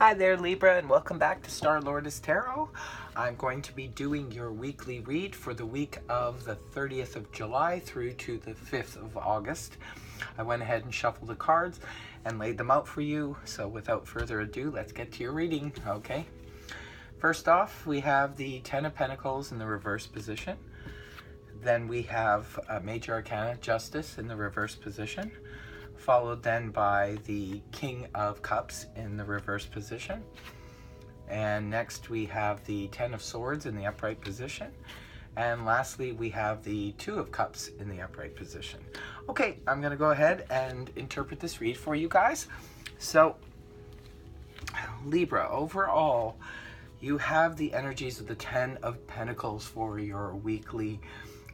Hi there, Libra, and welcome back to Star Lourdes Tarot. I'm going to be doing your weekly read for the week of the 30th of July through to the 5th of August. I went ahead and shuffled the cards and laid them out for you, so without further ado, let's get to your reading, okay? First off, we have the Ten of Pentacles in the reverse position. Then we have Major Arcana Justice in the reverse position, followed then by the King of Cups in the reverse position. And next we have the Ten of Swords in the upright position. And lastly, we have the Two of Cups in the upright position. Okay, I'm going to go ahead and interpret this read for you guys. So, Libra, overall, you have the energies of the Ten of Pentacles for your weekly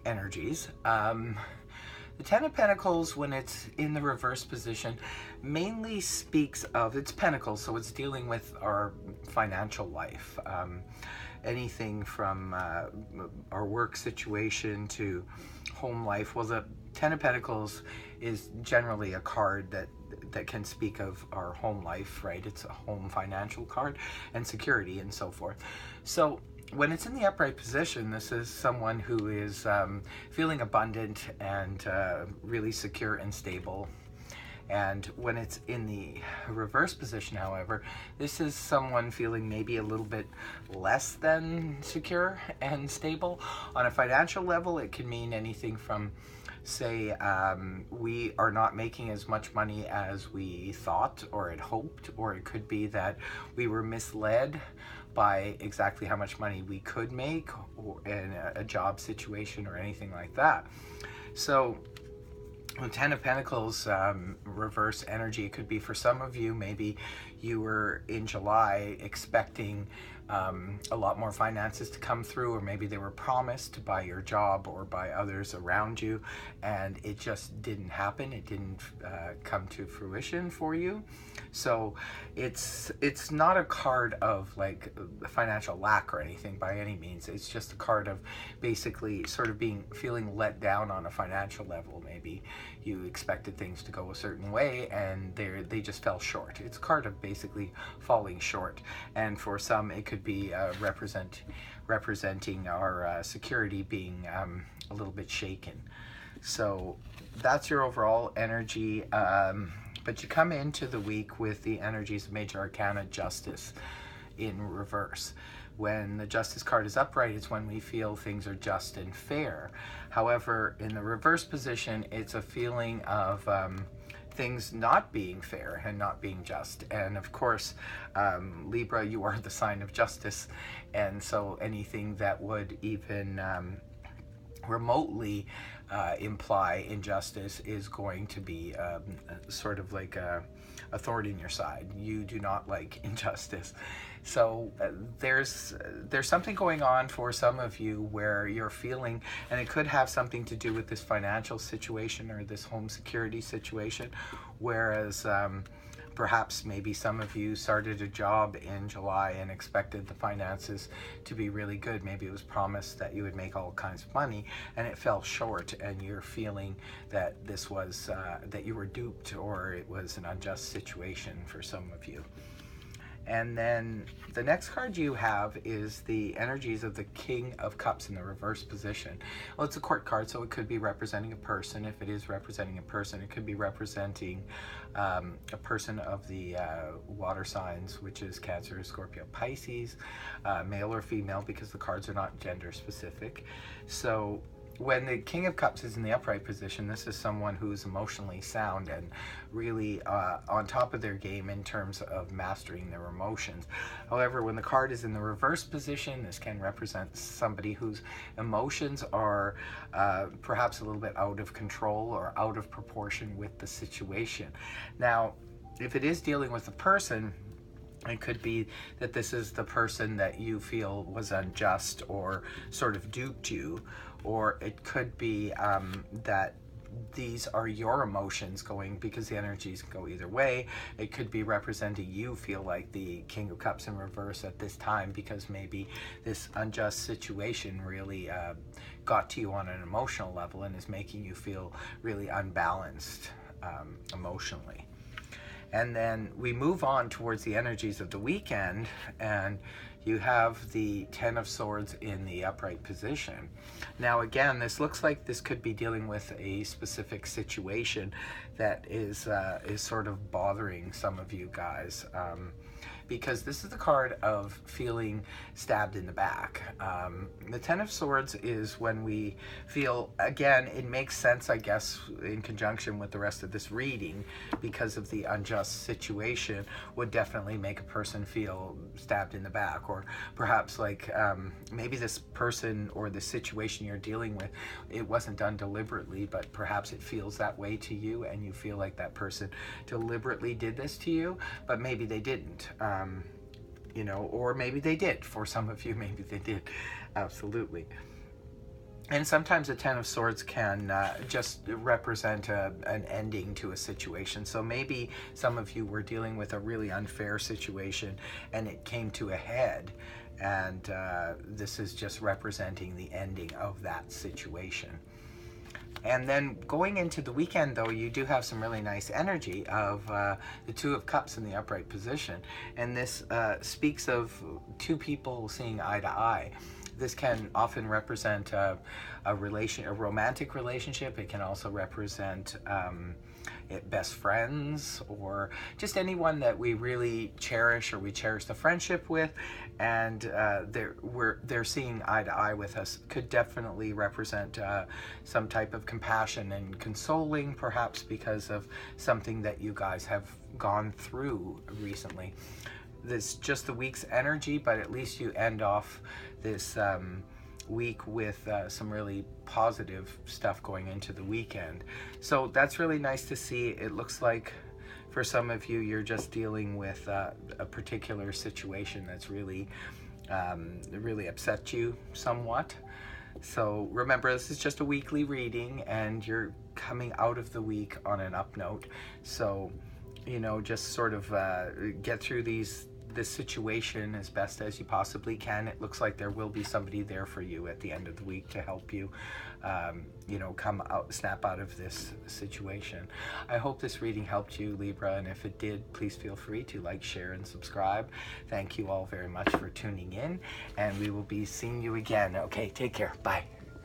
energies. The Ten of Pentacles, when it's in the reverse position, mainly speaks of, it's pentacles, so it's dealing with our financial life. Anything from our work situation to home life. Well, the Ten of Pentacles is generally a card that can speak of our home life, right? It's a home financial card and security and so forth. So when it's in the upright position, this is someone who is feeling abundant and really secure and stable. And when it's in the reverse position, however, this is someone feeling maybe a little bit less than secure and stable. On a financial level, it can mean anything from, say, we are not making as much money as we thought or had hoped, or it could be that we were misled by exactly how much money we could make or in a job situation or anything like that. So the Ten of Pentacles reverse energy, it could be for some of you, maybe you were in July expecting a lot more finances to come through, or maybe they were promised by your job or by others around you, and it just didn't happen. It didn't come to fruition for you. So it's not a card of like financial lack or anything by any means. It's just a card of basically sort of feeling let down on a financial level. Maybe you expected things to go a certain way and they just fell short. It's a card of basically falling short, and for some it could be representing our security being a little bit shaken. So that's your overall energy, but you come into the week with the energies of Major Arcana Justice in reverse. When the Justice card is upright, it's when we feel things are just and fair. However, in the reverse position, it's a feeling of things not being fair and not being just. And of course, Libra, you are the sign of justice, and so anything that would even remotely imply injustice is going to be sort of like a thorn in your side. You do not like injustice. So there's something going on for some of you where you're feeling, and it could have something to do with this financial situation or this home security situation, whereas perhaps maybe some of you started a job in July and expected the finances to be really good. Maybe it was promised that you would make all kinds of money and it fell short, and you're feeling that this was, that you were duped, or it was an unjust situation for some of you. And then the next card you have is the energies of the King of Cups in the reverse position. Well, it's a court card, so it could be representing a person. If it is representing a person, it could be representing a person of the water signs, which is Cancer, Scorpio, Pisces, male or female, because the cards are not gender specific. So when the King of Cups is in the upright position, this is someone who's emotionally sound and really on top of their game in terms of mastering their emotions. However, when the card is in the reverse position, this can represent somebody whose emotions are perhaps a little bit out of control or out of proportion with the situation. Now, if it is dealing with a person, it could be that this is the person that you feel was unjust or sort of duped you, or it could be that these are your emotions going, because the energies go either way. It could be representing you feel like the King of Cups in reverse at this time because maybe this unjust situation really got to you on an emotional level and is making you feel really unbalanced emotionally. And then we move on towards the energies of the weekend, and you have the Ten of Swords in the upright position. Now again, this looks like this could be dealing with a specific situation that is sort of bothering some of you guys. Because this is the card of feeling stabbed in the back. The Ten of Swords is when we feel, again, it makes sense, I guess, in conjunction with the rest of this reading, because of the unjust situation, would definitely make a person feel stabbed in the back. Or perhaps like maybe this person or the situation you're dealing with, it wasn't done deliberately, but perhaps it feels that way to you, and you feel like that person deliberately did this to you, but maybe they didn't. You know, or maybe they did. For some of you, maybe they did. Absolutely. And sometimes the Ten of Swords can just represent an ending to a situation. So maybe some of you were dealing with a really unfair situation and it came to a head, and this is just representing the ending of that situation. And then going into the weekend, though, you do have some really nice energy of the Two of Cups in the upright position. And this speaks of two people seeing eye to eye. This can often represent a romantic relationship. It can also represent best friends, or just anyone that we really cherish, or we cherish the friendship with, and they're seeing eye to eye with us. Could definitely represent some type of compassion and consoling, perhaps because of something that you guys have gone through recently. This just the week's energy, but at least you end off this week with some really positive stuff going into the weekend. So that's really nice to see. It looks like for some of you, you're just dealing with a particular situation that's really really upset you somewhat. So remember, this is just a weekly reading, and you're coming out of the week on an up note. So, you know, just sort of get through this situation as best as you possibly can. It looks like there will be somebody there for you at the end of the week to help you, you know, snap out of this situation. I hope this reading helped you, Libra, and if it did, please feel free to like, share, and subscribe. Thank you all very much for tuning in, and we will be seeing you again. Okay, take care. Bye.